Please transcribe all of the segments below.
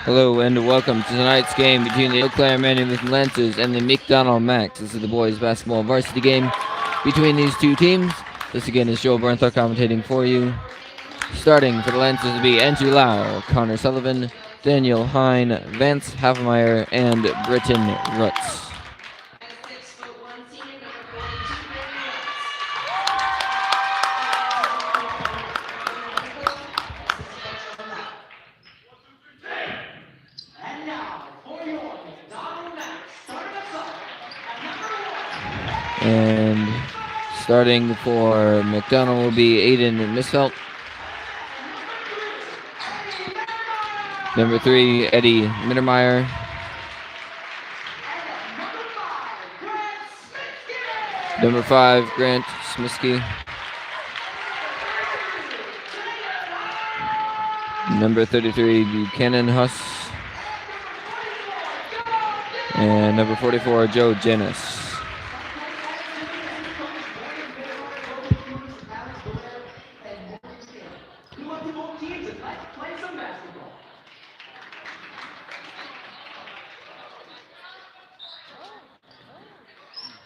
Hello and welcome to tonight's game between the Eau Claire Manumith Lancers and the McDonnell Max. This is the boys basketball varsity game between these two teams. This again is Joe Bernthal commentating for you. Starting for the Lancers will be Andrew Lau, Connor Sullivan, Daniel Hine, Vance Havemeyer, and Britton Rutz. And starting for McDonnell will be Aiden Misfelt. Number 3, Eddie Mittermeier. Number 5, Grant Smisky. Number 33, Buchanan Huss. And number 44, Joe Janis.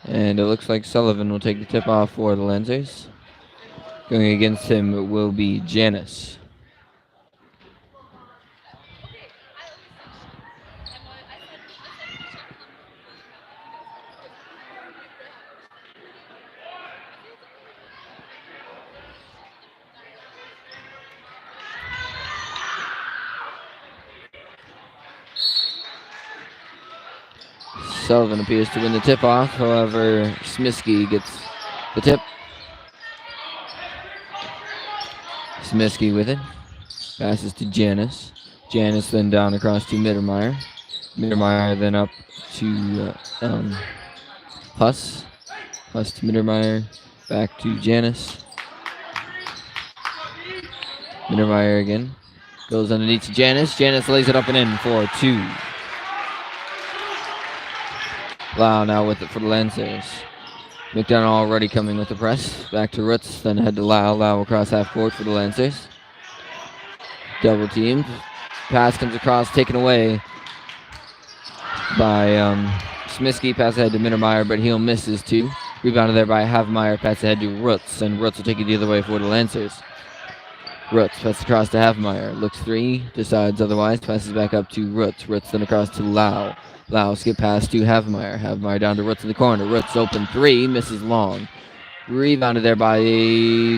And it looks like Sullivan will take the tip off for the Lancers. Going against him will be Janis. Sullivan appears to win the tip-off, however, Smisky gets the tip. Smisky with it. Passes to Janis. Janis then down across to Mittermeier. Mittermeier then up to Huss. Huss to Mittermeier. Back to Janis. Mittermeier again. Goes underneath to Janis. Janis lays it up and in for 2. Lau now with it for the Lancers. McDonnell already coming with the press. Back to Rutz, then head to Lau. Lau across half court for the Lancers. Double teamed. Pass comes across, taken away by Smisky. Pass ahead to Mittermeier, but he'll miss his 2. Rebounded there by Havemeyer. Pass ahead to Rutz, and Rutz will take it the other way for the Lancers. Rutz pass across to Havemeyer. Looks 3, decides otherwise. Passes back up to Rutz. Rutz then across to Lau. Lau skip pass to Havemeyer. Havemeyer down to Rutz in the corner. Rutz open 3, misses long. Rebounded there by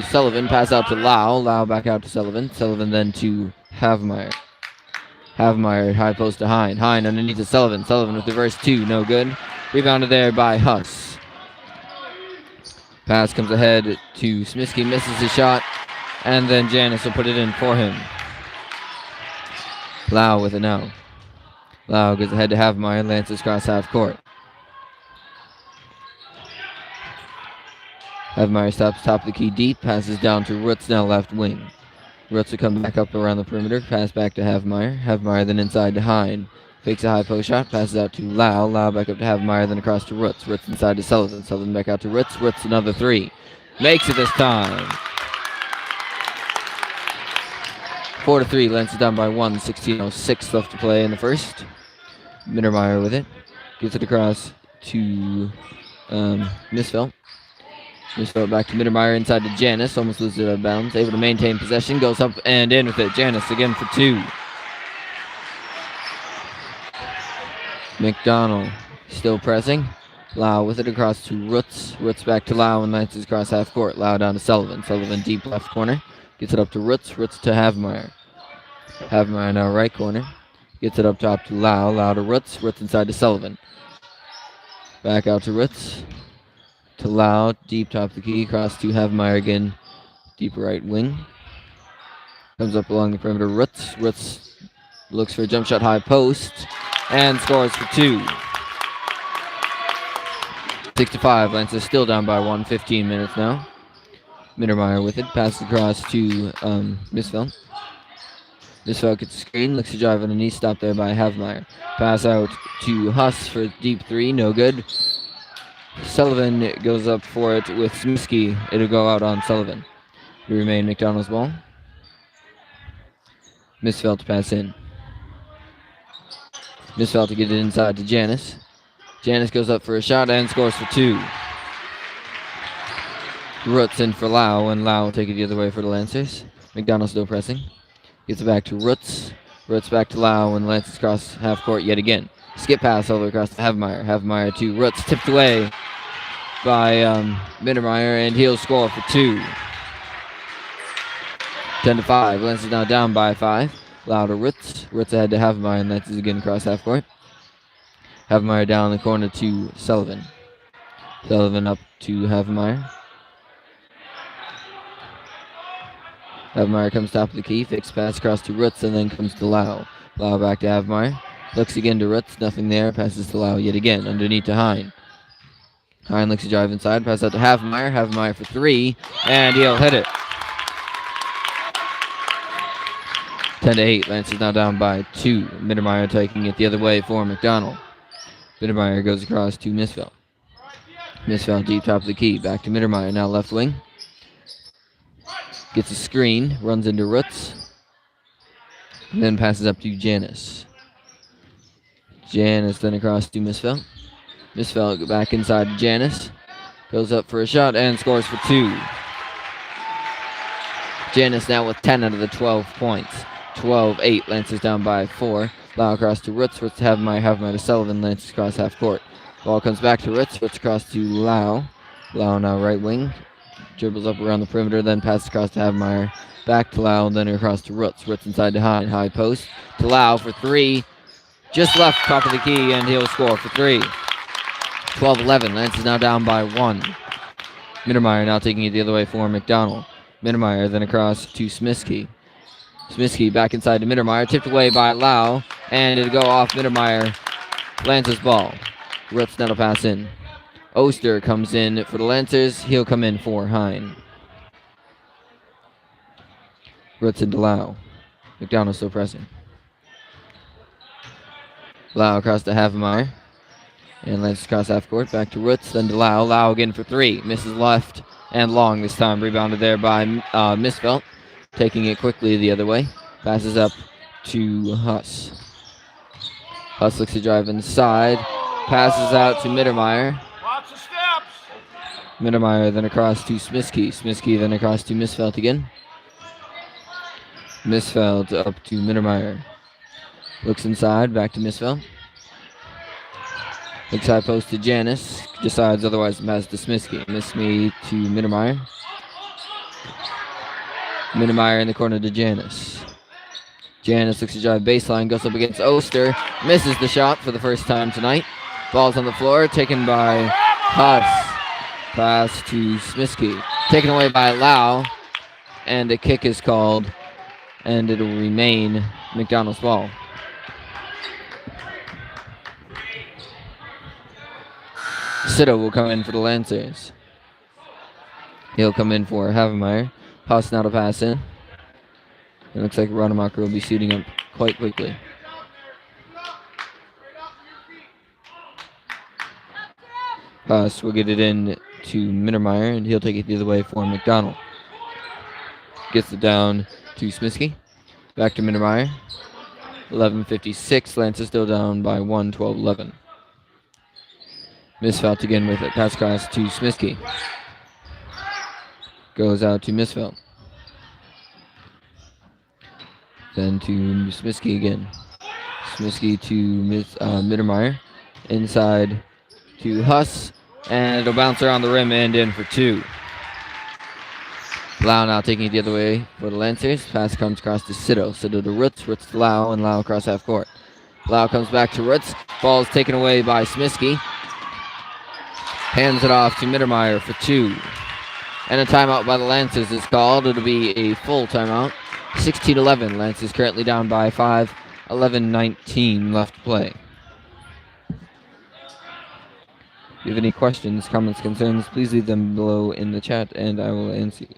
Sullivan. Pass out to Lau. Lau back out to Sullivan. Sullivan then to Havemeyer. Havemeyer high post to Hine. Hine underneath to Sullivan. Sullivan with reverse 2, no good. Rebounded there by Huss. Pass comes ahead to Smisky, misses his shot, and then Janis will put it in for him. Lau with it now. Lau goes ahead to Havemeyer, Lancers cross half court. Havemeyer stops top of the key deep, passes down to Rutz, now left wing. Rutz will come back up around the perimeter, pass back to Havemeyer. Havemeyer then inside to Hine. Fakes a high post shot, passes out to Lau. Lau back up to Havemeyer, then across to Rutz. Rutz inside to Sullivan. Sullivan back out to Rutz. Rutz another 3. Makes it this time. 4-3, Lancers down by 1. 16:06 left to play in the first. Mittermeier with it. Gets it across to Misfelt. Misfelt back to Mittermeier inside to Janis. Almost loses it out of bounds. Able to maintain possession. Goes up and in with it. Janis again for 2. McDonnell still pressing. Lau with it across to Rutz. Rutz back to Lau and Lancers across half court. Lau down to Sullivan. Sullivan deep left corner. Gets it up to Rutz. Rutz to Havemeyer. Havemeyer now right corner. Gets it up top to Lau. Lau to Rutz. Rutz inside to Sullivan. Back out to Rutz. To Lau. Deep top of the key. Across to Havemeyer again. Deep right wing. Comes up along the perimeter. Rutz. Rutz looks for a jump shot high post. And scores for 2. 6-5. Lancers still down by 1. 15 minutes now. Mittermeier with it. Passes across to Misfelt. Misfelt gets the screen. Looks to drive underneath. Stopped there by Havemeyer. Pass out to Huss for deep 3. No good. Sullivan goes up for it with Smisky. It'll go out on Sullivan. It'll remain McDonnell's ball. Misfelt to pass in. Misfell to get it inside to Janice. Janice goes up for a shot and scores for 2. Roots in for Lau, and Lau will take it the other way for the Lancers. McDonnell still pressing. Gets it back to Roots. Roots back to Lau, and Lancers cross half court yet again. Skip pass all the way across to Havemeyer. Havemeyer to Roots, tipped away by Mittermeier, and he'll score for 2. 10-5. Lancers now down by 5. Lau to Roots. Roots ahead to Havemeyer, and Lancers again across half court. Havemeyer down in the corner to Sullivan. Sullivan up to Havemeyer. Havemeyer comes top of the key, fakes pass across to Roots, and then comes to Lau. Lau back to Havemeyer. Looks again to Roots, nothing there. Passes to Lau yet again, underneath to Hine. Hine looks to drive inside, pass out to Havemeyer. Havemeyer for 3, and he'll hit it. 10-8. Lancers now down by 2. Mittermeier taking it the other way for McDonnell. Mittermeier goes across to Misfell. Misfell deep top of the key. Back to Mittermeier, now left wing. Gets a screen, runs into Roots. And then passes up to Janice. Janice then across to Misfell. Misfell back inside to Janice. Goes up for a shot and scores for 2. Janice now with 10 out of the 12 points. 12-8. Lancers down by 4. Lau across to Roots. Roots to Havemeyer. Havemeyer to Sullivan. Lancers across half court. Ball comes back to Roots. Roots across to Lau. Lau now right wing. Dribbles up around the perimeter. Then passes across to Havemeyer. Back to Lau. Then across to Roots. Roots inside to Hine. High post to Lau for 3. Just left top of the key, and he'll score for 3. 12-11. Lancers now down by 1. Mittermeier now taking it the other way for McDonnell. Mittermeier then across to Smiskey. Smiskey back inside to Mittermeier. Tipped away by Lau, and it'll go off Mittermeier. Lancers ball. Roots now to pass in. Oster comes in for the Lancers. He'll come in for Hine. Roots into Lau. McDonnell still pressing. Lau across to Havemeyer. And Lancers cross half court. Back to Roots, then to Lau. Lau again for 3. Misses left and long this time. Rebounded there by Misfelt. Taking it quickly the other way. Passes up to Huss. Huss looks to drive inside. Passes out to Mittermeier. Lots of steps. Mittermeier then across to Smiskey. Smiskey then across to Misfelt again. Misfelt up to Mittermeier. Looks inside, back to Misfelt. Looks high post to Janice. Decides otherwise to pass to Smiskey. Smiskey to Mittermeier. Mittermeier in the corner to Janice. Janice looks to drive baseline, goes up against Oster. Misses the shot for the first time tonight. Ball's on the floor, taken by Huss. Pass to Smiskey. Taken away by Lau. And a kick is called. And it'll remain McDonnell's ball. Sito will come in for the Lancers. He'll come in for Havemeyer. Huss now to pass in. It looks like Rademacher will be shooting up quite quickly. Huss will get it in to Mittermeier, and he'll take it the other way for McDonnell. Gets it down to Smiskey. Back to Mittermeier. 11:56. Lancers still down by 1, 12-11. Misfelt again with it. Pass across to Smiskey. Goes out to Misfelt. Then to Smiskey again. Smiskey to Mittermeier. Inside to Huss. And it'll bounce around the rim and in for 2. Lau now taking it the other way for the Lancers. Pass comes across to Sito. Sito to Roots. Roots to Lau, and Lau across half court. Lau comes back to Roots. Ball is taken away by Smiskey. Hands it off to Mittermeier for 2. And a timeout by the Lancers is called. It'll be a full timeout. 16-11. Lancers currently down by 5. 11:19 left to play. If you have any questions, comments, concerns, please leave them below in the chat and I will answer you.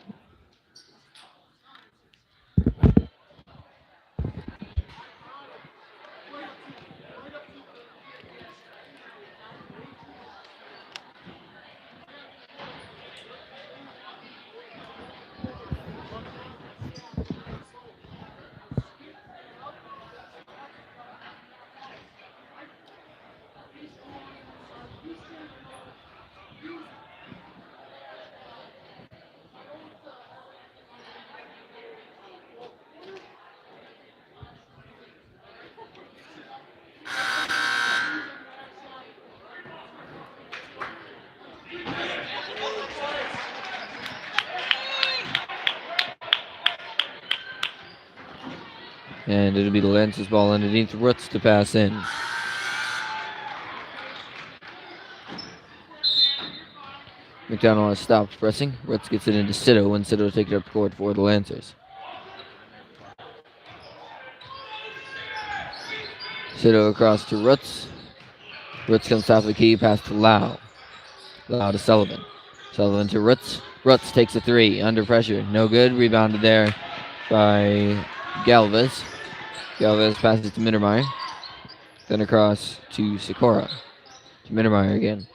And it'll be the Lancers ball underneath Roots to pass in. McDonnell has stopped pressing. Roots gets it into Sito, and Sito will take it up court for the Lancers. Sito across to Roots. Roots comes top of the key, pass to Lau. Lau to Sullivan. Sullivan to Roots. Roots takes a three, under pressure. No good, rebounded there by Galvez. Galvez passes to Mittermeier. Then across to Sikora. To Mittermeier again.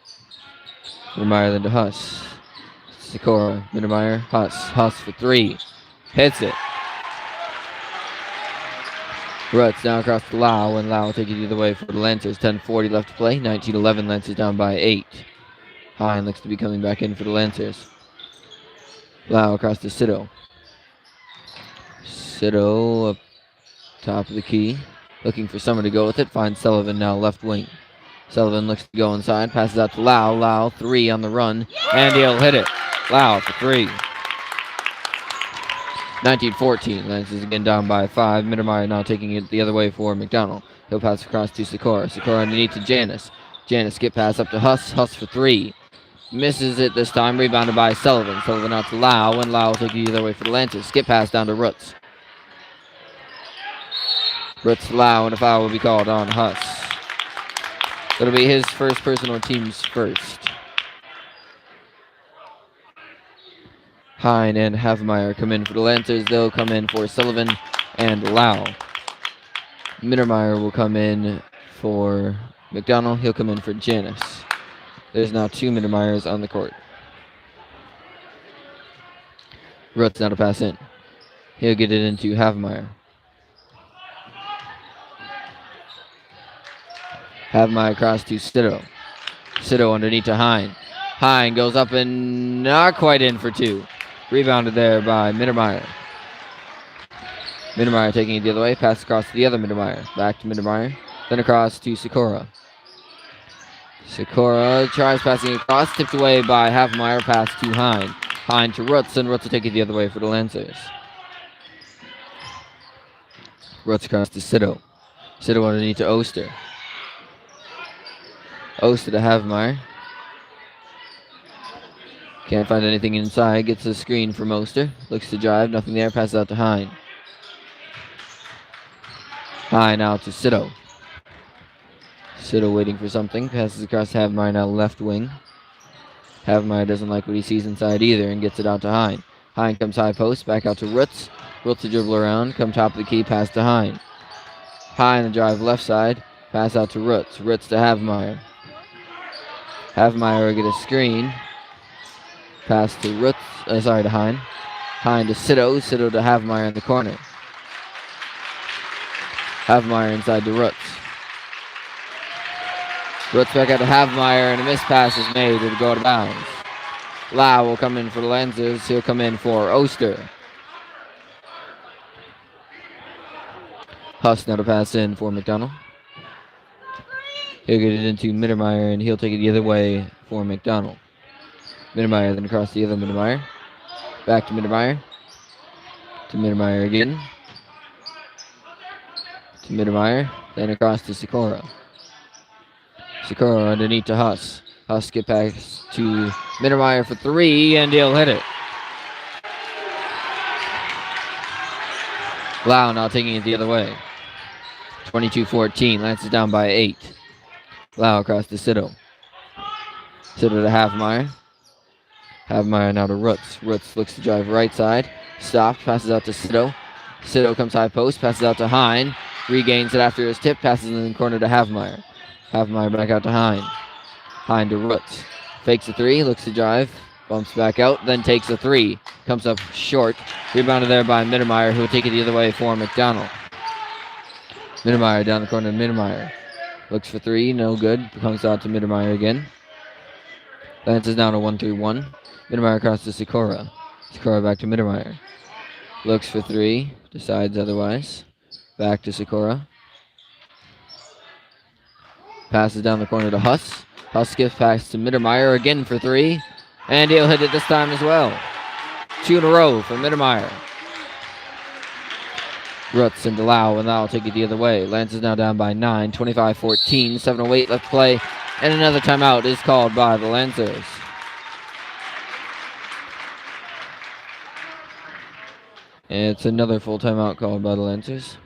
Mittermeier then to Huss. Sikora, Mittermeier, Huss. Huss for three. Hits it. Roots now across to Lau, and Lau will take it either way for the Lancers. 10:40 left to play. 19-11, Lancers down by 8. Hine looks to be coming back in for the Lancers. Lau across to Sito. Sito up top of the key. Looking for someone to go with it. Finds Sullivan now left wing. Sullivan looks to go inside. Passes out to Lau. Lau, three on the run. And he'll hit it. Lau for three. 19-14. Lancers again down by 5. Mittermeier now taking it the other way for McDonnell. He'll pass across to Sikora. Sikora underneath to Janis. Janis skip pass up to Huss. Huss for three. Misses it this time. Rebounded by Sullivan. Sullivan out to Lau. And Lau will take it either way for the Lancers. Skip pass down to Roots. Roots to Lau, and a foul will be called on Huss. It'll be his first personal, team's first. Hine and Havmeyer come in for the Lancers. They'll come in for Sullivan and Lau. Mittermeier will come in for McDonnell. He'll come in for Janis. There's now 2 Mittermeiers on the court. Roots now to pass in. He'll get it into Havmeyer. Havmeyer across to Sito. Sito underneath to Hine. Hine goes up and not quite in for 2. Rebounded there by Mittermeier. Mittermeier taking it the other way. Pass across to the other Mittermeier. Back to Mittermeier. Then across to Sikora. Sikora tries passing across. Tipped away by Havmeyer. Pass to Hine. Hine to Roots, and Roots will take it the other way for the Lancers. Roots across to Sito. Sito underneath to Oster. Oster to Havmeyer. Can't find anything inside. Gets a screen from Oster. Looks to drive. Nothing there. Passes out to Hine. Hine out to Sito. Sito waiting for something. Passes across to Havmeyer now left wing. Havmeyer doesn't like what he sees inside either and gets it out to Hine. Hine comes high post. Back out to Roots. Roots to dribble around. Come top of the key. Pass to Hine. Hine the drive left side. Pass out to Roots. Roots to Havmeyer. Havmeyer will get a screen. Pass to Roots. To Hine. Hine to Sito. Sito to Havmeyer in the corner. Havmeyer inside to Roots. Roots back out to Havmeyer, and a missed pass is made. It'll go out of bounds. Lau will come in for the Lancers. He'll come in for Oster. Huss now to pass in for McDonnell. He'll get it into Mittermeier, and he'll take it the other way for McDonnell. Mittermeier then across the other Mittermeier. Back to Mittermeier. To Mittermeier again. To Mittermeier. Then across to Sikora. Sikora underneath to Huss. Huss skip pass to Mittermeier for 3, and he'll hit it. Lau now taking it the other way. 22-14. Lancers down by 8. Lau across to Sito. Sito to Havmeyer. Havmeyer now to Roots. Roots looks to drive right side. Stopped. Passes out to Sito. Sito comes high post. Passes out to Hine. Regains it after his tip. Passes in the corner to Havmeyer. Havmeyer back out to Hine. Hine to Roots. Fakes a 3. Looks to drive. Bumps back out. Then takes a 3. Comes up short. Rebounded there by Mittermeier, who will take it the other way for McDonnell. Mittermeier down the corner to Mittermeier. Looks for 3. No good. Comes out to Mittermeier again. Lancers down to 1-3-1. Mittermeier across to Sikora. Sikora back to Mittermeier. Looks for 3. Decides otherwise. Back to Sikora. Passes down the corner to Huss. Huss skips pass to Mittermeier again for 3. And he'll hit it this time as well. 2 in a row for Mittermeier. Rutz into Lau, and Lau will take it the other way. Lance is now down by 9, 25-14, 7:08 left to play, and another timeout is called by the Lancers. And it's another full timeout called by the Lancers.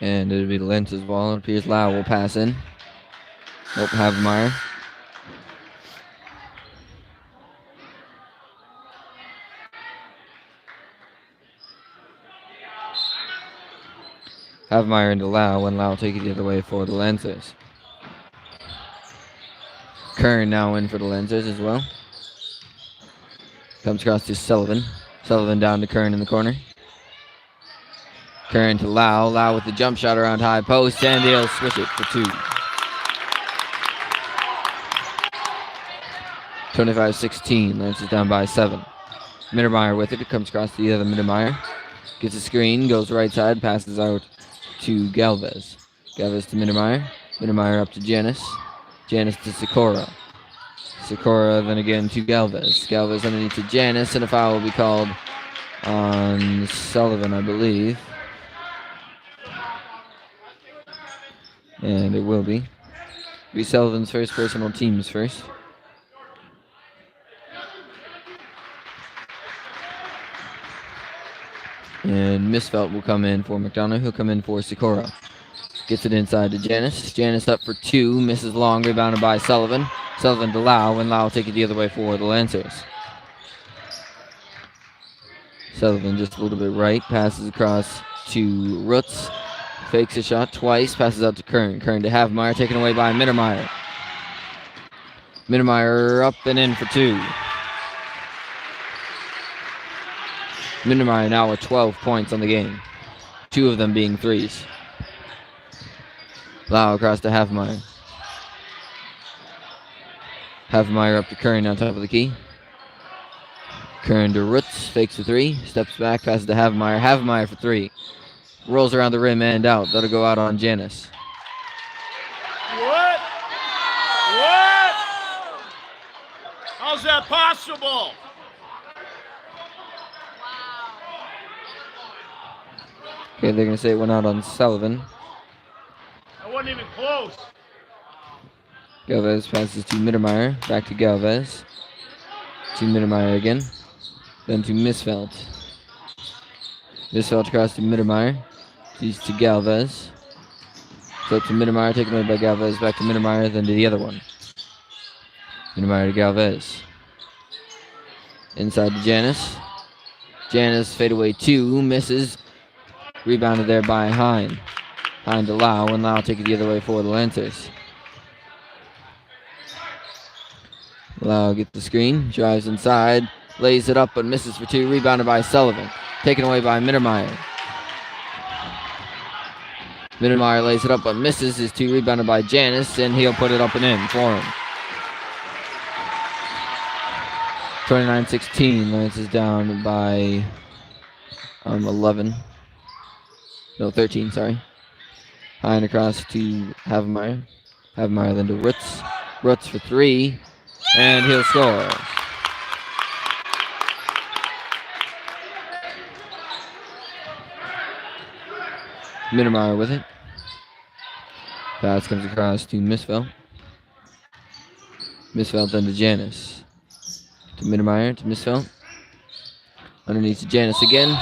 And it'll be Lentz's ball. It appears Lau will pass in. Nope, Havemeyer. Havemeyer into Lau, and Lau will take it the other way for the Lancers. Kern now in for the Lancers as well. Comes across to Sullivan. Sullivan down to Kern in the corner. Kern to Lau. Lau with the jump shot around high post, and he'll switch it for 2. 25-16. Lance is down by 7. Mittermeier with it. It comes across to the other Mittermeier. Gets a screen, goes right side, passes out to Galvez. Galvez to Mittermeier. Mittermeier up to Janis. Janis to Sikora. Sikora then again to Galvez. Galvez underneath to Janis, and a foul will be called on Sullivan, I believe. And it will be. Be Sullivan's first personal, team's first. And Misfelt will come in for McDonnell. He'll come in for Sikora. Gets it inside to Janis. Janis up for 2. Misses long. Rebounded by Sullivan. Sullivan to Lau. And Lau will take it the other way for the Lancers. Sullivan just a little bit right. Passes across to Rutz. Fakes a shot twice. Passes out to Kern. Kern to Havemeyer. Taken away by Mittermeier. Mittermeier up and in for 2. Mittermeier now with 12 points on the game. 2 of them being threes. Lau across to Havemeyer. Havemeyer up to Kern on top of the key. Kern to Rutz. Fakes a 3. Steps back. Passes to Havemeyer. Havemeyer for 3. Rolls around the rim and out. That'll go out on Janis. What? What? How's that possible? Okay, they're going to say it went out on Sullivan. I wasn't even close. Galvez passes to Mittermeier. Back to Galvez. To Mittermeier again. Then to Misfelt. Misfelt across to Mittermeier. He's to Galvez. So to Mittermeier, taken away by Galvez. Back to Mittermeier, then to the other one. Mittermeier to Galvez. Inside to Janis. Janis fadeaway 2. Misses. Rebounded there by Hine. Hine to Lau, and Lau take it the other way for the Lancers. Lau gets the screen, drives inside, lays it up, but misses for 2. Rebounded by Sullivan. Taken away by Mittermeier. Mittermeier lays it up, but misses. His 2 rebounded by Janis, and he'll put it up and in for him. 29-16. Lance is down by 11. No, 13, sorry. Hine across to Havemeyer. Havemeyer then to Rutz. Rutz for 3, and he'll score. Mittermeier with it. Pass comes across to Misfelt. Misfelt then to Janis. To Mittermeier, to Misfelt. Underneath to Janis again.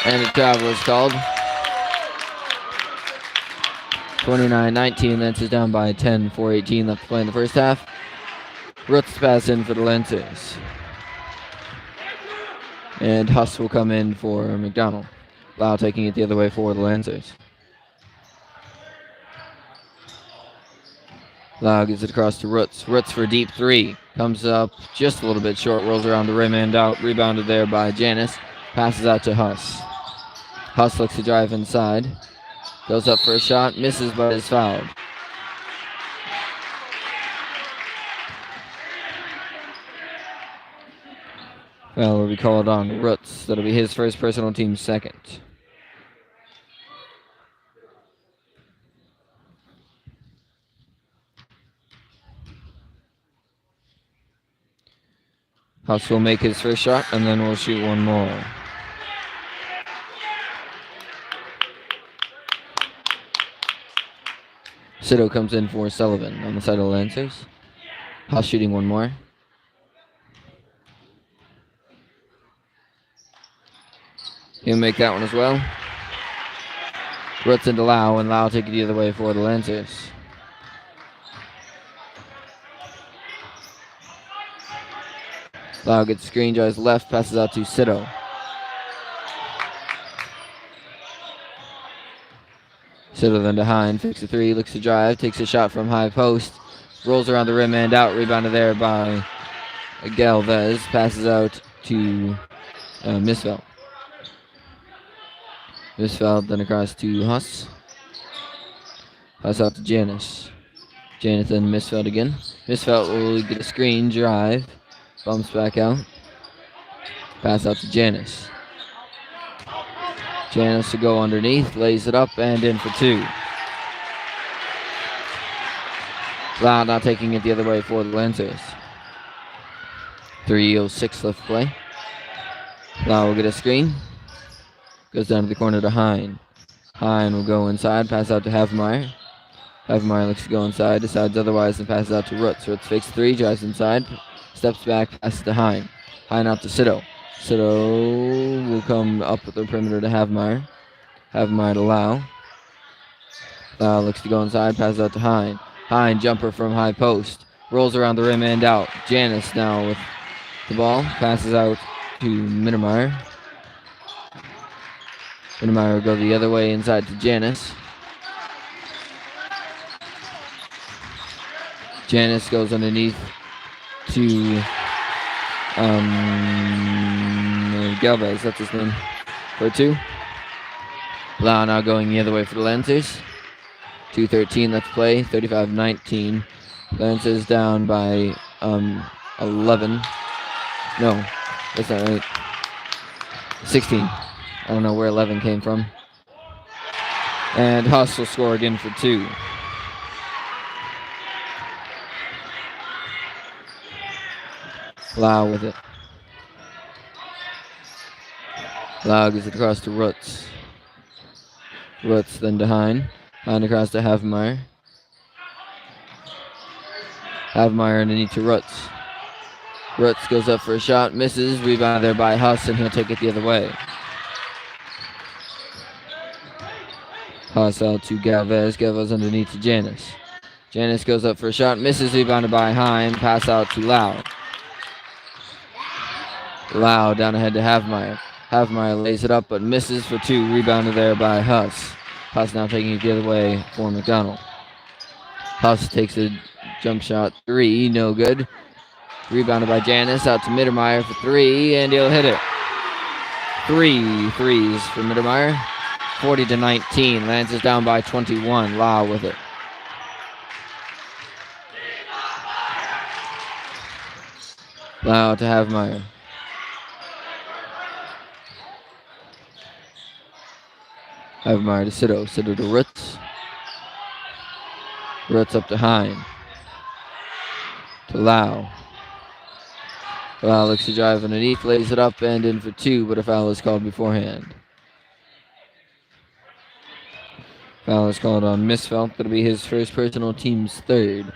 And the travel is called. 29-19, Lancers down by 10, 4:18 left to play in the first half. Roots pass in for the Lancers. And Huss will come in for McDonnell. Lau taking it the other way for the Lancers. Lau gives it across to Roots. Roots for deep three. Comes up just a little bit short, rolls around the rim and out. Rebounded there by Janis. Passes out to Huss. Huss looks to drive inside. Goes up for a shot, misses but is fouled. Foul will be called on Roots. That'll be his first personal, team second. Huss will make his first shot and then we'll shoot one more. Sito comes in for Sullivan on the side of the Lancers. Huss shooting one more. He'll make that one as well. Roots into Lau, and Lau take it the other way for the Lancers. Lau gets screen, drives left, passes out to Sito. Sito then to Hine, fakes a three, looks to drive, takes a shot from high post, rolls around the rim and out, rebounded there by Galvez, passes out to Misfeld. Misfeld then across to Huss. Huss out to Janis. Janis then Misfeld again. Misfeld will get a screen, drive, bumps back out. Pass out to Janis. Janis to go underneath, lays it up and in for two. Lau now taking it the other way for the Lancers. 3:06 left to play. Lau will get a screen. Goes down to the corner to Hine. Hine will go inside, pass out to Havmeyer. Havmeyer looks to go inside, decides otherwise and passes out to Roots. Roots fakes three, drives inside, steps back, passes to Hine. Hine out to Sito. Sito will come up with the perimeter to Havmeyer. Havmeyer to Lau. Lau looks to go inside, passes out to Hine. Hine jumper from high post. Rolls around the rim and out. Janis now with the ball. Passes out to Mittermeier. Mittermeier will go the other way inside to Janis. Janis goes underneath to Galvez, that's his name, for two. Lau now going the other way for the Lancers. 2:13 left to play, 35-19. Lancers down by 11. No, that's not right. 16. I don't know where 11 came from. And Huss will score again for two. Lau with it. Lau gives it across to Roots. Roots then to Hine. Hine across to Havmeyer. Havmeyer underneath to Roots. Roots goes up for a shot, misses, rebound there by Huss, and he'll take it the other way. Huss out to Galvez. Galvez underneath to Janis. Janis goes up for a shot, misses, rebounded by Hine, pass out to Lau. Lau down ahead to Havmeyer. Havmeyer lays it up but misses for two, rebounded there by Huss. Huss now taking it the other way for McDonnell. Huss takes a jump shot, three, no good. Rebounded by Janis, out to Mittermeier for three, and he'll hit it. 3 threes for Mittermeier. 40-19, Lancers down by 21, Lau with it. Lau to Havmeyer. Havmeyer to Sito. Sito to Roots. Roots up to Hine. To Lau. Lau looks to drive underneath, lays it up and in for two, but a foul is called beforehand. Foul is called on Misfeld. That'll be his first personal, team's third.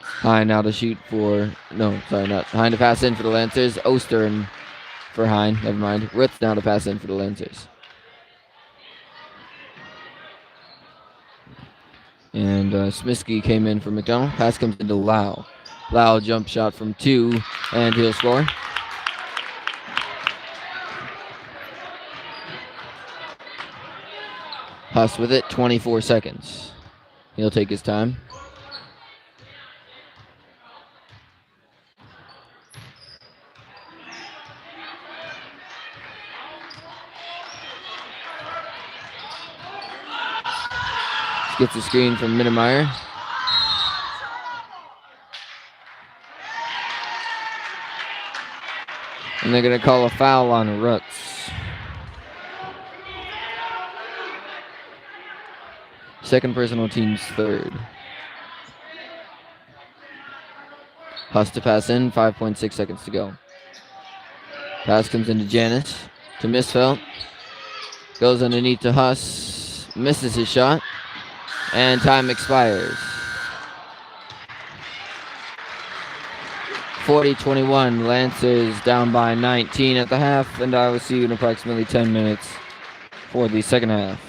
Hine now to shoot for, no, sorry, not Hine to pass in for the Lancers. Oster and for Hine, never mind. Roots now to pass in for the Lancers. And Smiskey came in for McDonnell. Pass comes into Lau. Lau jump shot from 2, and he'll score. Huss with it, 24 seconds. He'll take his time. Gets a screen from Mittermeier. And they're going to call a foul on Rutz. Second personal, team's third. Huss to pass in, 5.6 seconds to go. Pass comes into Janis to Misfelt. Goes underneath to Huss. Misses his shot. And time expires. 40-21. Lancers down by 19 at the half. And I will see you in approximately 10 minutes for the second half.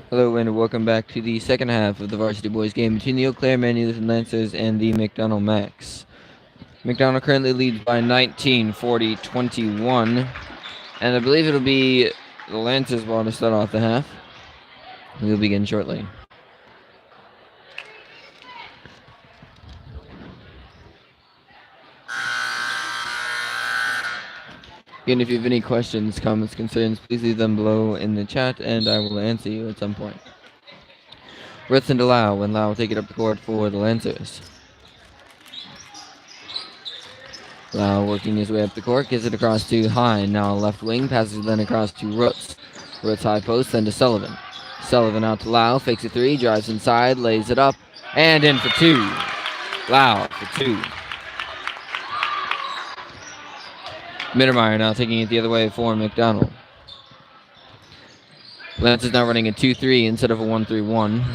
Hello and welcome back to the second half of the varsity boys game between the Eau Claire Lutheran Lancers and the McDonnell Max. McDonnell currently leads by 19, 40-21, and I believe it'll be the Lancers ball to start off the half. We'll begin shortly. Again, if you have any questions, comments, concerns, please leave them below in the chat and I will answer you at some point. Ritson to Lau, and Lau will take it up the court for the Lancers. Lau working his way up the court, gets it across to Hine, now left wing, passes then across to Roots. Roots high post, then to Sullivan. Sullivan out to Lau, fakes a three, drives inside, lays it up, and in for two. Lau for two. Mittermeier now taking it the other way for McDonnell. Lance is now running a 2-3 instead of a 1-3-1.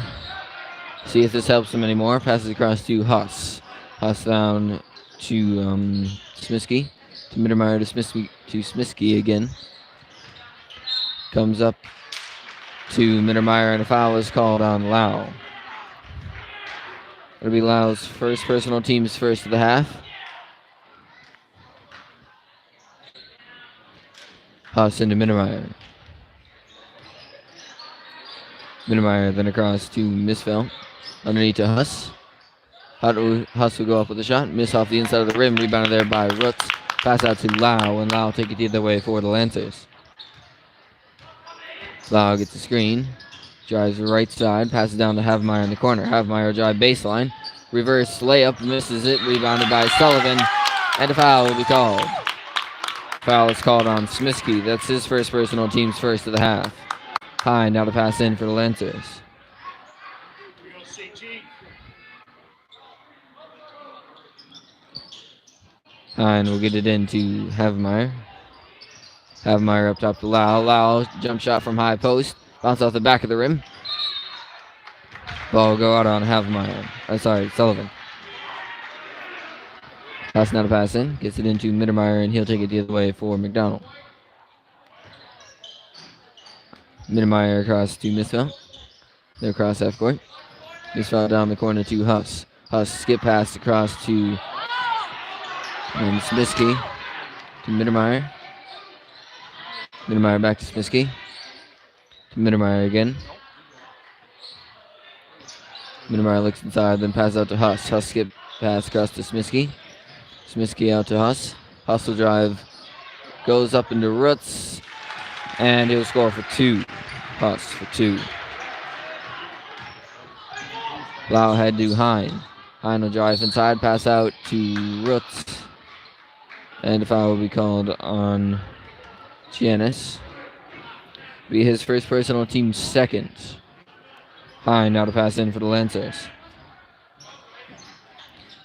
See if this helps him anymore. Passes across to Huss. Huss down to Smiskey. To Mittermeier to Smiskey again. Comes up to Mittermeier and a foul is called on Lau. It'll be Lau's first personal, team's first of the half. Huss into Mittermeier. Mittermeier then across to Misfeld. Underneath to Huss. Huss will go up with a shot. Miss off the inside of the rim. Rebounded there by Roots. Pass out to Lau, and Lau take it the other way for the Lancers. Lau gets the screen. Drives the right side. Passes down to Havemeyer in the corner. Havemeyer drive baseline. Reverse layup. Misses it. Rebounded by Sullivan. And a foul will be called. Foul is called on Smiskey. That's his first personal, team's first of the half. High now to pass in for the Lancers. Hine will get it into Havemeyer. Havemeyer up top to Lau. Lau, jump shot from high post. Bounce off the back of the rim. Ball will go out on Havemeyer. Sullivan. Pass now to pass in. Gets it into Mittermeier, and he'll take it the other way for McDonnell. Mittermeier across to Misfeld. They're across half court. Misfeld down the corner to Huss. Huss skip pass across to Smiskey. To Mittermeier. Mittermeier back to Smiskey. To Mittermeier again. Mittermeier looks inside, then passes out to Huss. Huss skip pass across to Smiskey. Smiskey out to Huss. Huss will drive. Goes up into Roots. And he'll score for two. Huss for two. Lau head to Hine. Hine will drive inside. Pass out to Roots. And a foul will be called on Giannis. Be his first personal, team's second. Hine now to pass in for the Lancers.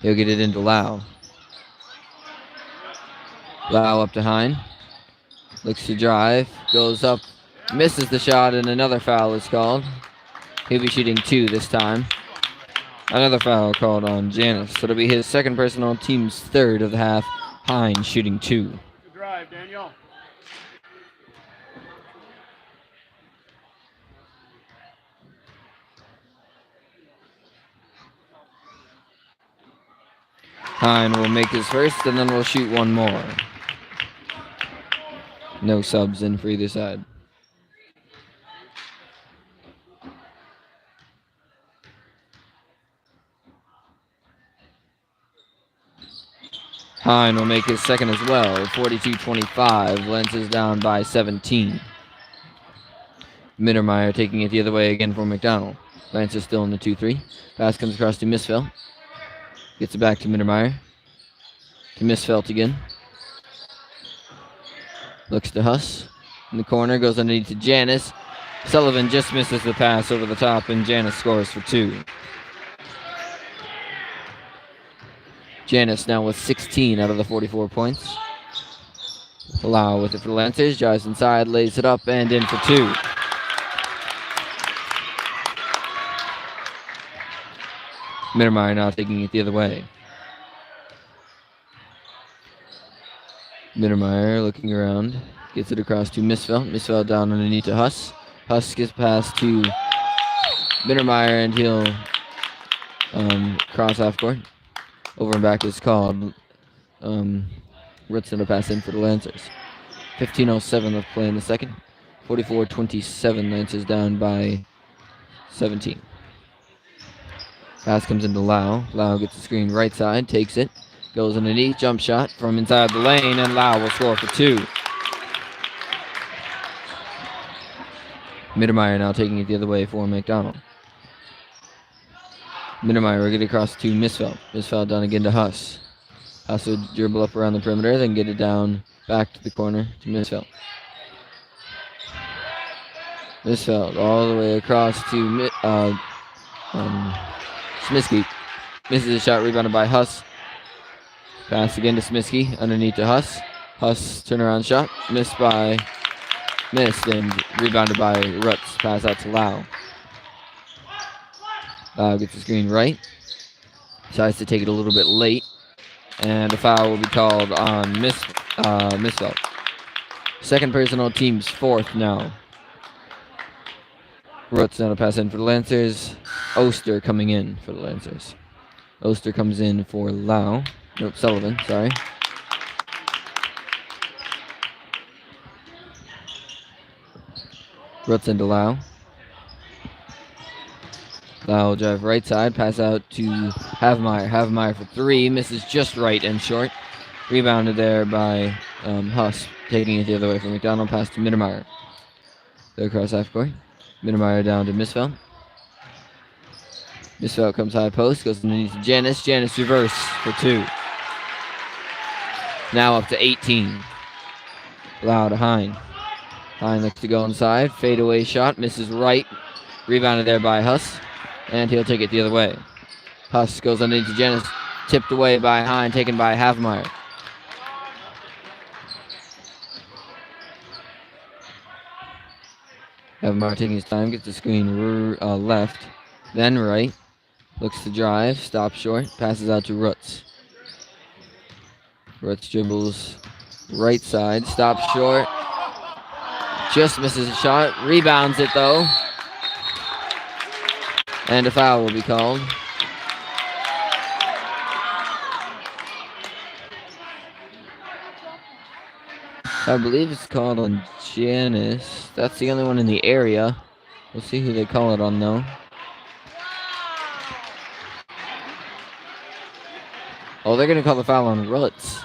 He'll get it into Lau. Lau up to Hine. Looks to drive. Goes up. Misses the shot, and another foul is called. He'll be shooting two this time. Another foul called on Giannis. So it'll be his second personal, team's third of the half. Hine shooting two. Good drive, Daniel. Hine will make his first, and then we'll shoot one more. No subs in for either side. Hine will make his second as well. 42-25. Lentz is down by 17. Mittermeier taking it the other way again for McDonnell. Lentz is still in the 2-3. Pass comes across to Misfeld. Gets it back to Mittermeier. To Misfeld again. Looks to Huss. In the corner, goes underneath to Janis. Sullivan just misses the pass over the top, and Janis scores for two. Janis now with 16 out of the 44 points. Lau with it for the Lancers. Drives inside, lays it up, and in for two. Mittermeier now taking it the other way. Mittermeier looking around. Gets it across to Misfeld. Misfeld down underneath to Huss. Huss gets past to Mittermeier, and he'll cross half court. Over and back is called. Roots in a pass in for the Lancers. 15:07 left play in the second. 44-27, Lancers down by 17. Pass comes into Lau. Lau gets the screen right side, takes it, goes underneath, jump shot from inside the lane, and Lau will score for 2. Mittermeier now taking it the other way for McDonnell. Mittermeier will get it across to Misfeld. Misfeld down again to Huss. Huss will dribble up around the perimeter, then get it down back to the corner to Misfeld. Misfeld all the way across to Smiskey. Misses a shot, rebounded by Huss. Pass again to Smiskey, underneath to Huss. Huss turnaround shot, missed, and rebounded by Rutz. Pass out to Lau. Lau gets the screen right. Decides to take it a little bit late. And a foul will be called on Misfeld. Second personal, team's 4th now. Rutz now to pass in for the Lancers. Oster coming in for the Lancers. Oster comes in for Lau. Nope, Sullivan, sorry. Rutz into Lau. Lau will drive right side, pass out to Havemeyer. Havemeyer for 3, misses just right and short. Rebounded there by Huss, taking it the other way from McDonnell, pass to Mittermeier. They're across half court. Mittermeier down to Misfeld. Misfeld comes high post, goes underneath to Janis. Janis reverse for 2. Now up to 18. Lau to Hine. Hine looks to go inside. Fadeaway shot, misses right. Rebounded there by Huss. And he'll take it the other way. Huss goes underneath to Janis. Tipped away by Hine, taken by Havemeyer. Havemeyer taking his time, gets the screen left, then right. Looks to drive, stops short, passes out to Rutz. Rutz dribbles right side, stops short. Just misses a shot, rebounds it though. And a foul will be called. I believe it's called on Janis. That's the only one in the area. We'll see who they call it on though. Oh, they're going to call the foul on Rutz.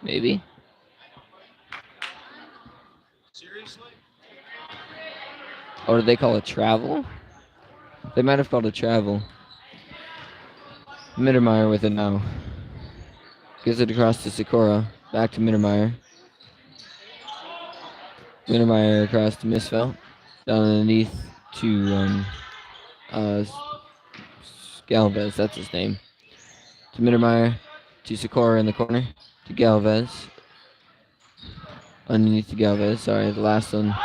Maybe. Seriously? Or did they call it travel? They might have called it travel. Mittermeier with it now. Gives it across to Sikora. Back to Mittermeier. Mittermeier across to Misfeld. Down underneath to Galvez, that's his name. To Mittermeier. To Sikora in the corner. To Galvez. Underneath to Galvez. Sorry, the last one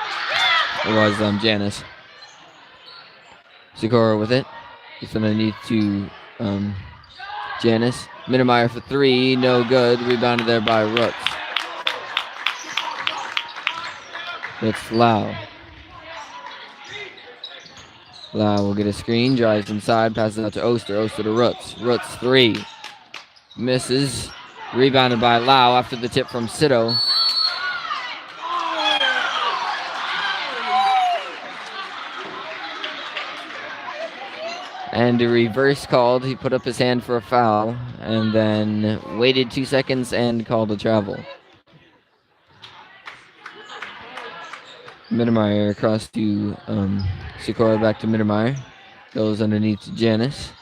was Janis. Sikora with it. It's underneath to Janis. Mittermeier for 3. No good. Rebounded there by Rutz. It's Lau. Lau will get a screen. Drives inside. Passes out to Oster. Oster to Rutz. Rutz 3. Misses. Rebounded by Lau after the tip from Sito. And a reverse called. He put up his hand for a foul and then waited 2 seconds and called a travel. Mittermeier across to Sikora, back to Mittermeier. Goes underneath to Janis.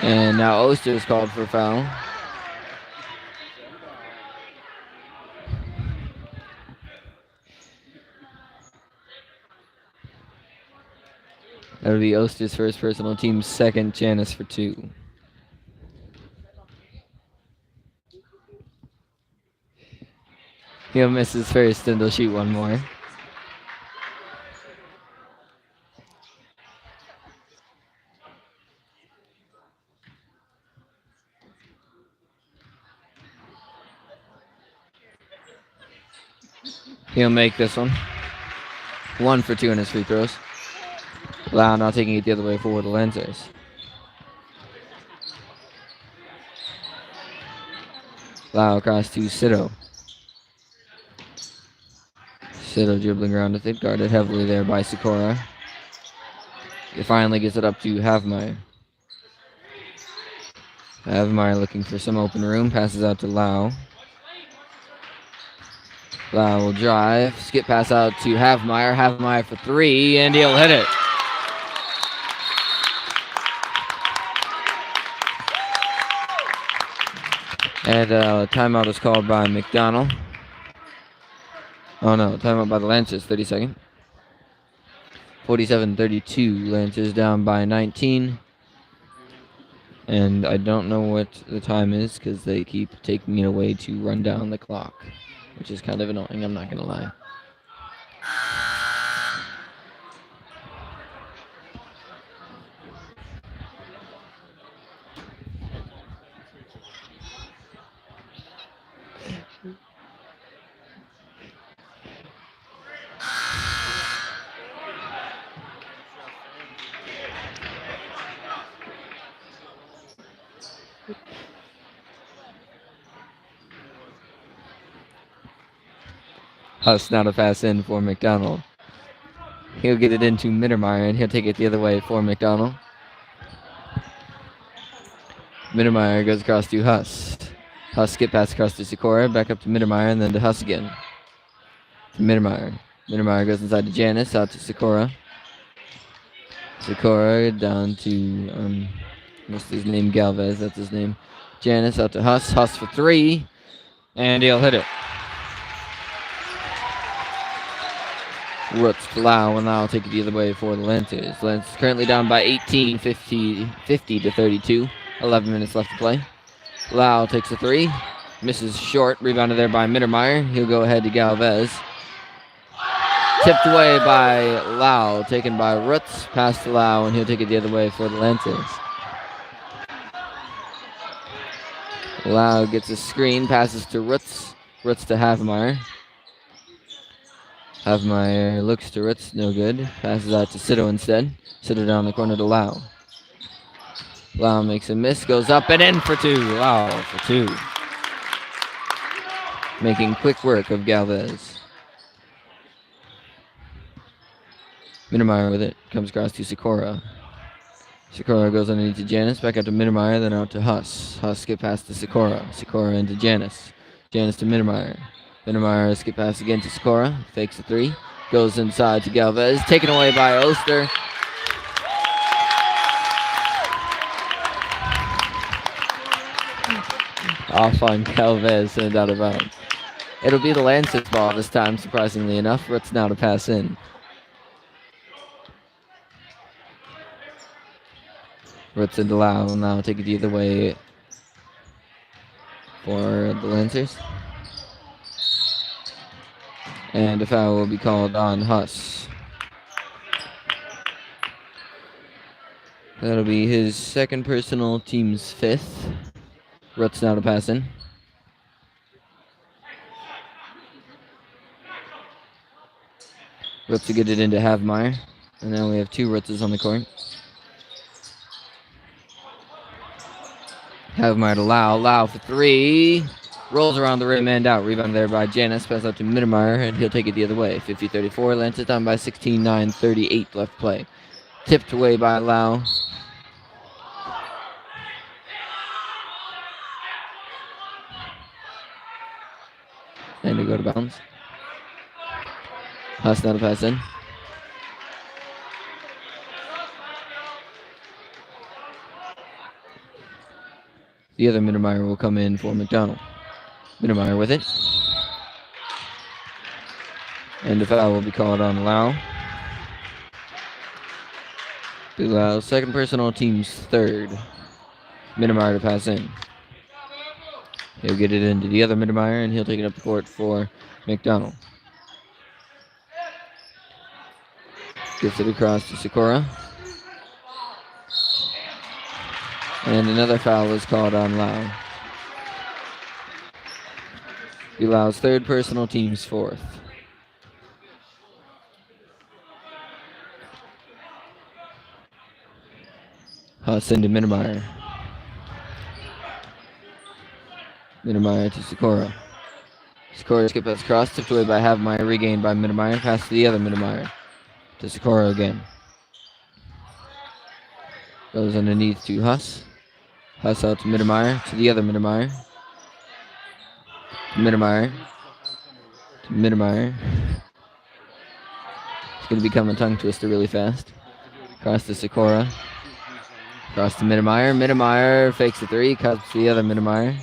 And now Oster is called for a foul. That would be Oster's first personal, team's second, Janis for 2. He'll miss his first and they'll shoot one more. He'll make this one. 1 for 2 in his free throws. Lau now taking it the other way forward to Lancers. Lau across to Sito. Sito dribbling around with it, guarded heavily there by Sikora. He finally gets it up to Havmeyer. Havmeyer looking for some open room, passes out to Lau. Lau will drive, skip pass out to Havmeyer. Havmeyer for 3, and he'll hit it. And timeout is called by McDonnell. Oh no, timeout by the Lancers, 32nd. 47-32, Lancers down by 19. And I don't know what the time is because they keep taking it away to run down the clock, which is kind of annoying, I'm not going to lie. Huss now to pass in for McDonnell. He'll get it into Mittermeier, and he'll take it the other way for McDonnell. Mittermeier goes across to Huss. Huss skip pass across to Sikora, back up to Mittermeier, and then to Huss again. To Mittermeier. Mittermeier goes inside to Janice, out to Sikora. Sikora down to, what's his name? Galvez, that's his name. Janice out to Huss. Huss for 3, and he'll hit it. Roots to Lau, and Lau will take it the other way for the Lancers. Lancers currently down by 18, 50-32. 11 minutes left to play. Lau takes a 3. Misses short. Rebounded there by Mittermeier. He'll go ahead to Galvez. Tipped away by Lau. Taken by Roots. Pass to Lau, and he'll take it the other way for the Lancers. Lau gets a screen. Passes to Roots. Roots to Havmeyer. Havmeyer looks to Roots, no good. Passes out to Sito instead. Sito down the corner to Lau. Lau makes a miss, goes up and in for 2. Lau for 2. Making quick work of Galvez. Mittermeier with it, comes across to Sikora. Sikora goes underneath to Janice, back out to Mittermeier, then out to Huss. Huss skip pass to Sikora. Sikora into Janice. Janice to Mittermeier. Mittermeier skip pass again to Sikora. Fakes a 3. Goes inside to Galvez. Taken away by Oster. Off on Galvez and out of bounds. It'll be the Lancers ball this time, surprisingly enough. Roots now to pass in. Roots into Lau will now take it the other way for the Lancers. And a foul will be called on Huss. That'll be his second personal, team's 5th. Roots now to pass in. Roots to get it into Havmeyer. And now we have 2 Rootses on the court. Havmeyer to Lau. Lau for 3. Rolls around the rim and out. Rebound there by Janice. Pass out to Mittermeier, and he'll take it the other way. 50-34. Lancers down by 16, 9:38 left play. Tipped away by Lau. And to go to bounds. Huss now to pass in. The other Mittermeier will come in for McDonnell. Mittermeier with it. And a foul will be called on Lau. Lau's second personal, team's 3rd. Mittermeier to pass in. He'll get it into the other Mittermeier, and he'll take it up the court for McDonnell. Gets it across to Sikora. And another foul is called on Lau. Lau's 3rd personal, team's 4th. Huss into Mittermeier. Mittermeier to Sikora. Sikora skip pass cross, tipped away by Havemeyer, regained by Mittermeier. Pass to the other Mittermeier. To Sikora again. Goes underneath to Huss. Huss out to Mittermeier. To the other Mittermeier. Mittermeier. To Mittermeier. It's going to become a tongue twister really fast. Cross to Sikora. Cross to Mittermeier. Mittermeier fakes the three. Cuts to the other Mittermeier.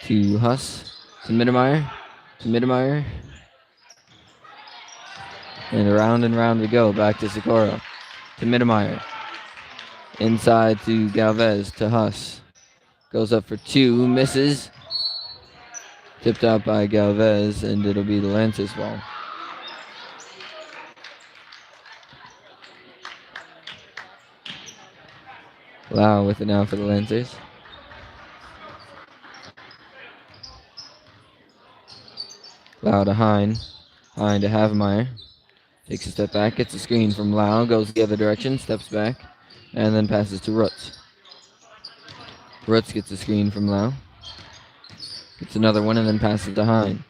To Huss. To Mittermeier. To Mittermeier. And round we go. Back to Sikora. To Mittermeier. Inside to Galvez. To Huss. Goes up for two. Misses. Tipped out by Galvez. And it'll be the Lancers' ball. Lau with it now for the Lancers. Lau to Hine. Hine to Havemeyer. Takes a step back, gets a screen from Lau, goes the other direction, steps back, and then passes to Rutz. Rutz gets a screen from Lau. Gets another one and then passes to Hine.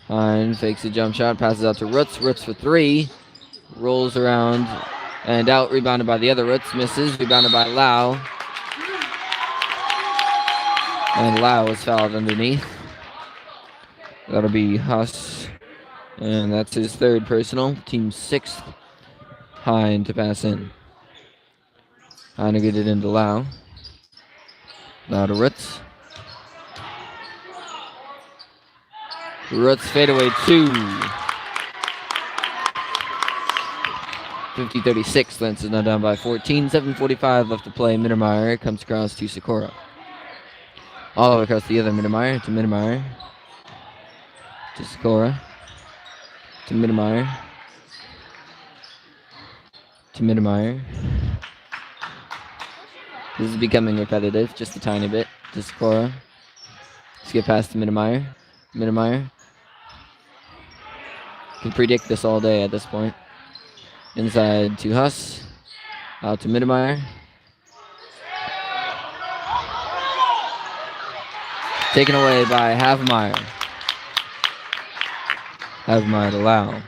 Hine fakes a jump shot, passes out to Rutz. Rutz for three. Rolls around and out, rebounded by the other Rutz. Misses, rebounded by Lau. And Lau is fouled underneath. That'll be Huss. And that's his third personal. Team sixth. Hine to pass in. Hine to get it into Lau. Lau to Rutz. Rutz fadeaway two. 50-36. Lance is now down by 14. 7:45 left to play. Mittermeier comes across to Sikora. All the way across the other Mittermeier to Mittermeier. To Sikora. To Mittermeier. To Mittermeier. This is becoming repetitive, just a tiny bit. To Sikora. Skip past to Mittermeier. Mittermeier. Can predict this all day at this point. Inside to Huss. Out to Mittermeier. Taken away by Havemeyer. Havemeyer to Lau.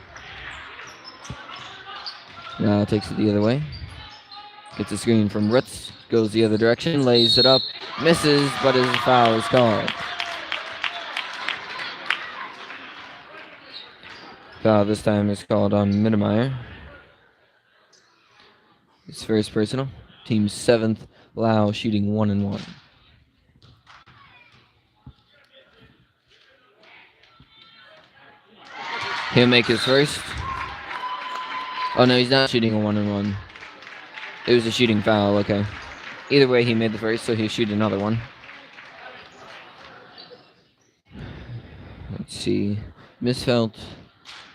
Now takes it the other way. Gets a screen from Rutz. Goes the other direction. Lays it up. Misses, but his foul is called. Foul this time is called on Mittermeier. His first personal. Team seventh. Lau shooting 1-1. He'll make his first. Oh no, he's not shooting a 1-1. It was a shooting foul, okay. Either way, he made the first, so he'll shoot another one. Let's see. Misfelt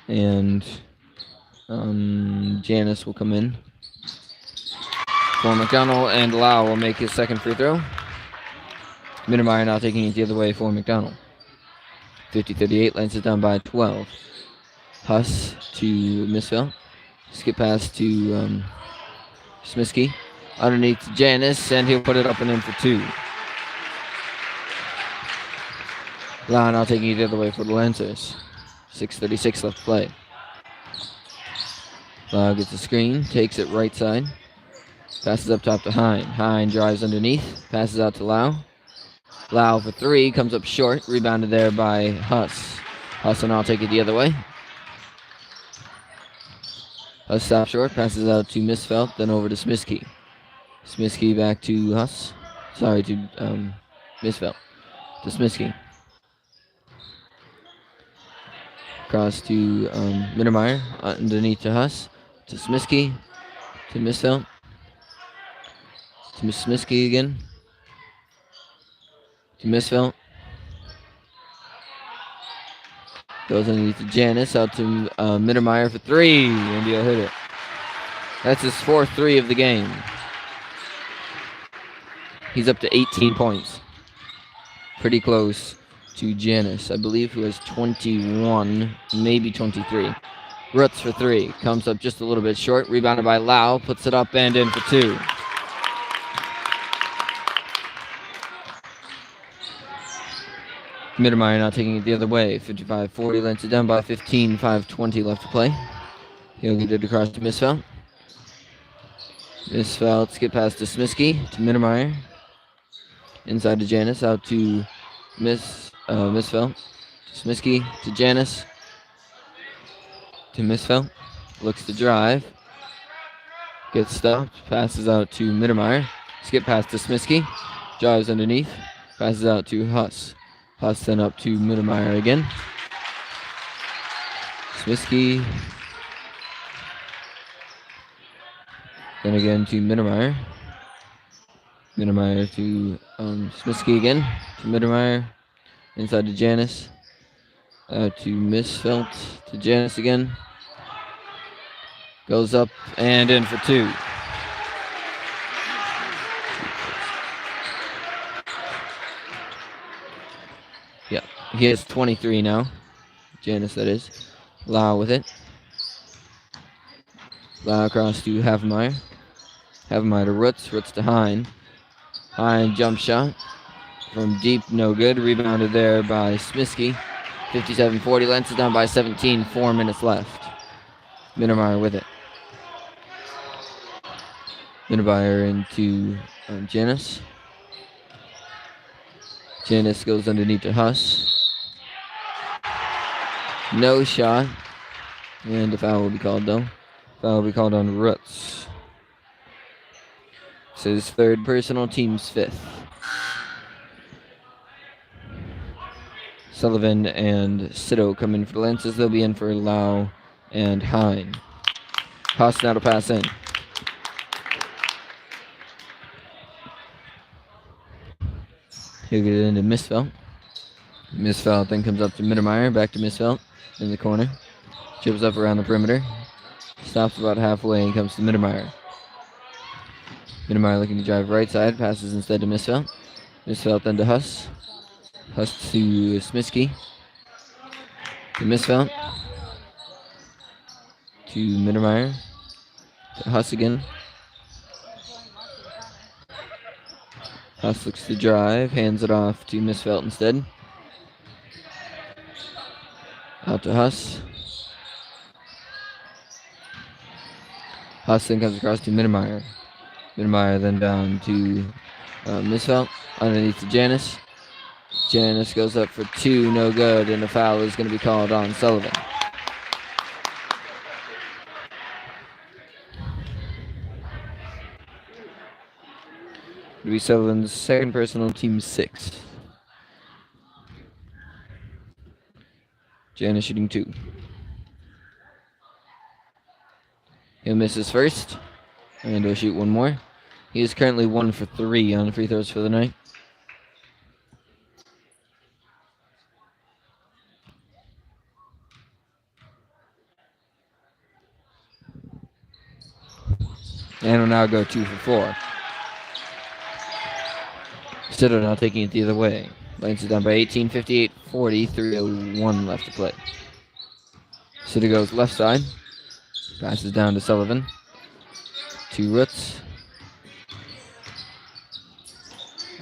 and Janice will come in. For McDonnell, and Lau will make his second free throw. Mittermeier now taking it the other way for McDonnell. 50-38, Lance is down by 12. Huss to Misfelt. Skip pass to Smiskey. Underneath to Janice, and he'll put it up and in for two. Lau now taking it the other way for the Lancers. 6:36 left to play. Lau gets a screen, takes it right side. Passes up top to Hine. Hine drives underneath, passes out to Lau. Lau for three, comes up short, rebounded there by Huss. Huss will now take it the other way. Huss stops short, passes out to Misfelt, then over to Smiskey. Smiskey back to Huss. Sorry, to Misfelt. To Smiskey. Across to Mittermeier, underneath to Huss. To Smiskey. To Misfelt. To Smiskey again. To Misfelt. Goes underneath to Janice, out to Mittermeier for three, and he'll hit it. That's his fourth three of the game. He's up to 18 points. Pretty close to Janice, I believe, who has 21, maybe 23. Roots for three. Comes up just a little bit short. Rebounded by Lau. Puts it up and in for two. Mittermeier now taking it the other way. 55-40. Lancers down by 15. 5:20 left to play. He'll get it across to Misfeld. Misfeld skip pass to Smiskey. To Mittermeier. Inside to Janis. Out to Misfeld. Smiskey to Janis. To Misfeld. Looks to drive. Gets stopped. Passes out to Mittermeier. Skip pass to Smiskey. Drives underneath. Passes out to Huss. Huss then up to Mittermeier again. Smiskey. Then again to Mittermeier. Mittermeier to Smiskey again. To Mittermeier. Inside to Janis. Out to Misfelt. To Janis again. Goes up and in for two. Yeah, he has 23 now. Janis, that is. Lau with it. Lau across to Havemeyer. Havemeyer to Roots. Roots to Hine. Hine jump shot. From deep, no good. Rebounded there by Smiskey. 57-40. Lancers down by 17. 4 minutes left. Mittermeier with it. Mittermeier into Janis. Janis goes underneath to Huss. No shot. And a foul will be called, though. Foul will be called on Roots. It's his third personal, team's fifth. Sullivan and Sito come in for the Lancers. They'll be in for Lau and Hine. Huss now to pass in. He'll get it into Misfeld. Misfeld then comes up to Mittermeier. Back to Misfeld in the corner. Chips up around the perimeter. Stops about halfway and comes to Mittermeier. Mittermeier looking to drive right side. Passes instead to Misfeld. Misfeld then to Huss. Huss to Smiskey. To Misfeld. To Mittermeier. To Huss again. Huss looks to drive. Hands it off to Misfeld instead. Out to Huss. Huss then comes across to Mittermeier. Mittermeier then down to Misfeld. Underneath to Janis. Janis goes up for two. No good. And a foul is going to be called on Sullivan. It'll be Sullivan's second personal, team 6. Janis shooting 2. He'll miss his first, and he'll shoot one more. He is currently 1 for 3 on free throws for the night. And will now go 2 for 4. Sito now taking it the other way. Lancers down by 18, 58-40, 3:01 left to play. Sito goes left side. Passes down to Sullivan. To Roots.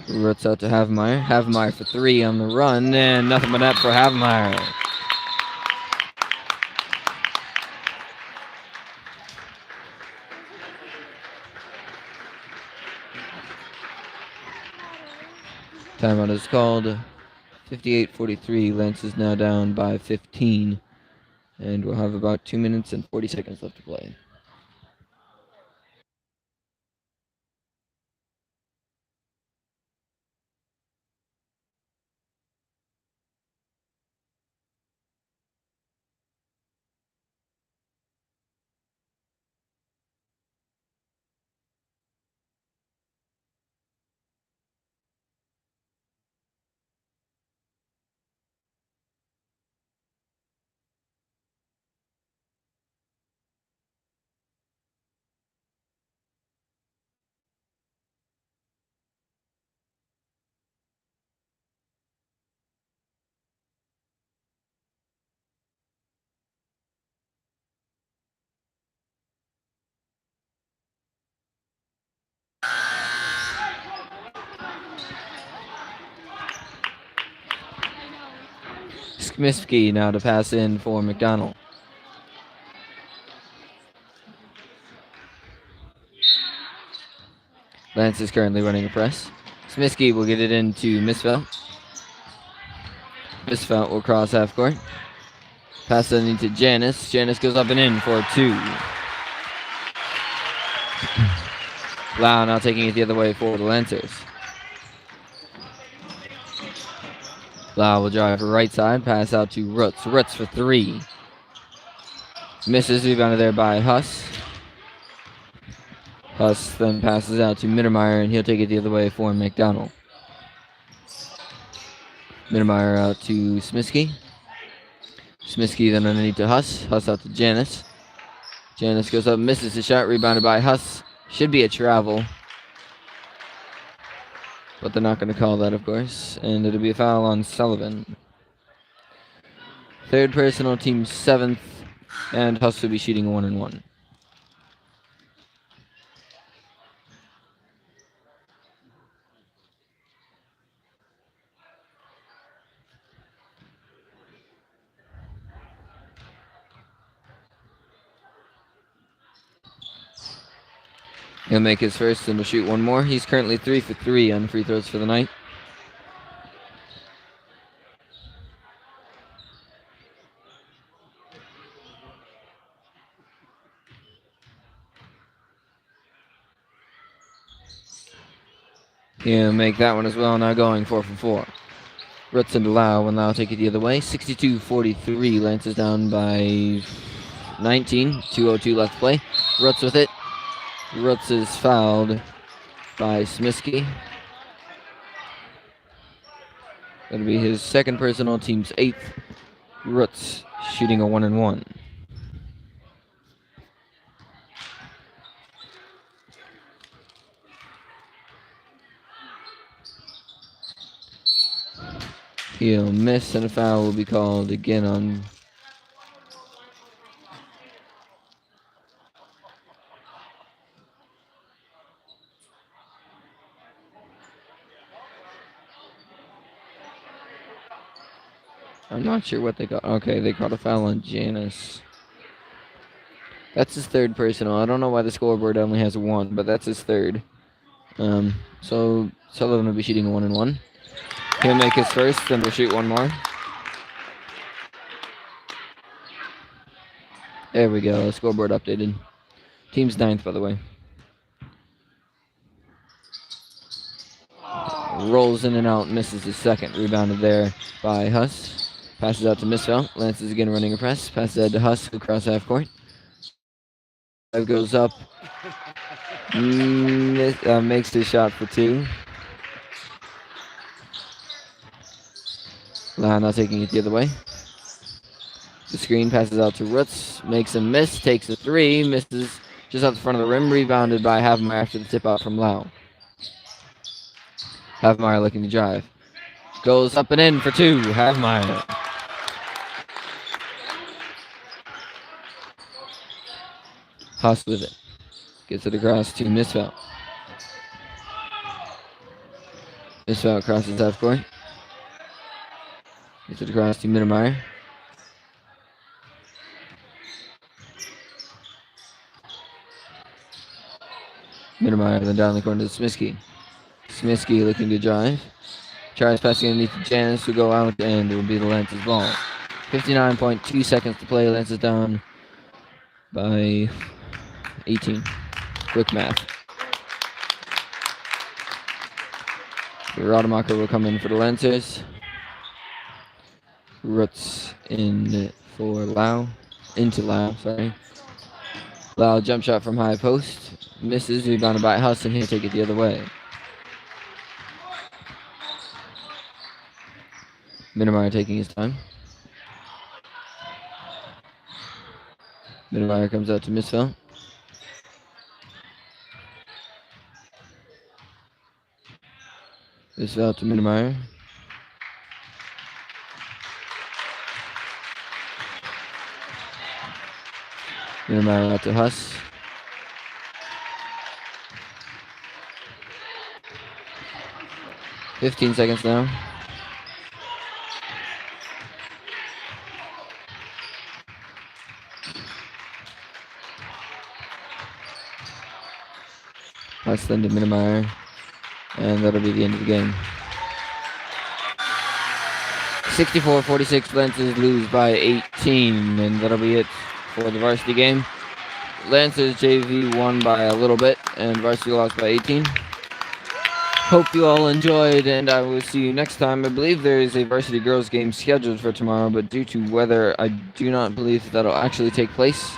Roots out to Havemeyer. Havemeyer for 3 on the run, and nothing but net for Havemeyer. Timeout is called. 58-43. Lance is now down by 15. And we'll have about 2 minutes and 40 seconds left to play. Smisky now to pass in for McDonnell. Lance is currently running a press. Smisky will get it into Misfelt. Misfelt will cross half court. Pass it into Janice. Janice goes up and in for 2. Lau now taking it the other way for the Lancers. Lau will drive to right side. Pass out to Roots. Roots for 3. Misses. Rebounded there by Huss. Huss then passes out to Mittermeier, and he'll take it the other way for McDonnell. Mittermeier out to Smisky. Smisky then underneath to Huss. Huss out to Janice. Janice goes up, misses the shot, rebounded by Huss. Should be a travel. But they're not going to call that, of course. And it'll be a foul on Sullivan. Third personal, team 7th. And Huss will be shooting 1-1. He'll make his first and will shoot 1 more. He's currently 3 for 3 on free throws for the night. He'll make that one as well, now going 4 for 4. Rutz into Lau, and Lau take it the other way. 62-43, Lance is down by 19. 2:02 left to play. Rutz with it. Rutz is fouled by Smisky. That'll be his second personal, team's 8th. Rutz shooting a 1-1. He'll miss, and a foul will be called again on I'm not sure what they got. Okay, they caught a foul on Janice. That's his third personal. I don't know why the scoreboard only has 1, but that's his third. So Sullivan will be shooting a 1-1. He'll make his first, then we'll shoot 1 more. There we go. Scoreboard updated. Team's 9th, by the way. Rolls in and out, misses his second. Rebounded there by Huss. Passes out to Misfelt. Lance is again running a press. Passes out to Huss across half court. Goes up. Makes the shot for 2. Lau now taking it the other way. The screen passes out to Rutz. Makes a miss. Takes a 3. Misses just out the front of the rim. Rebounded by Havemeyer after the tip out from Lau. Havemeyer looking to drive. Goes up and in for 2. Havemeyer. Huss with it. Gets it across to Misfelt. Misfelt crosses half court. Gets it across to Mittermeier. Mittermeier then down the corner to Smisky. Smisky looking to drive. Tries passing underneath Janice to go out, and it will be the Lance's ball. 59.2 seconds to play. Lance is down by 18. Quick math. Rademacher will come in for the Lancers. Rutz in for Lau. Into Lau, sorry. Lau jump shot from high post. Misses, rebounded by Huss, and he'll take it the other way. Mittermeier taking his time. Mittermeier comes out to Misfelt. Misfelt to Mittermeier. Mittermeier out to Huss. .15 seconds now. Less than to Minnemeyer. And that'll be the end of the game. 64-46, Lancers lose by 18, and that'll be it for the varsity game. Lancers JV won by a little bit, and varsity lost by 18. Hope you all enjoyed, and I will see you next time. I believe there is a varsity girls game scheduled for tomorrow, but due to weather, I do not believe that'll actually take place.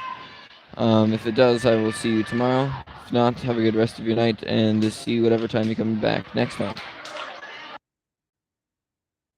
If it does, I will see you tomorrow. If not, have a good rest of your night, and see you whatever time you come back next time.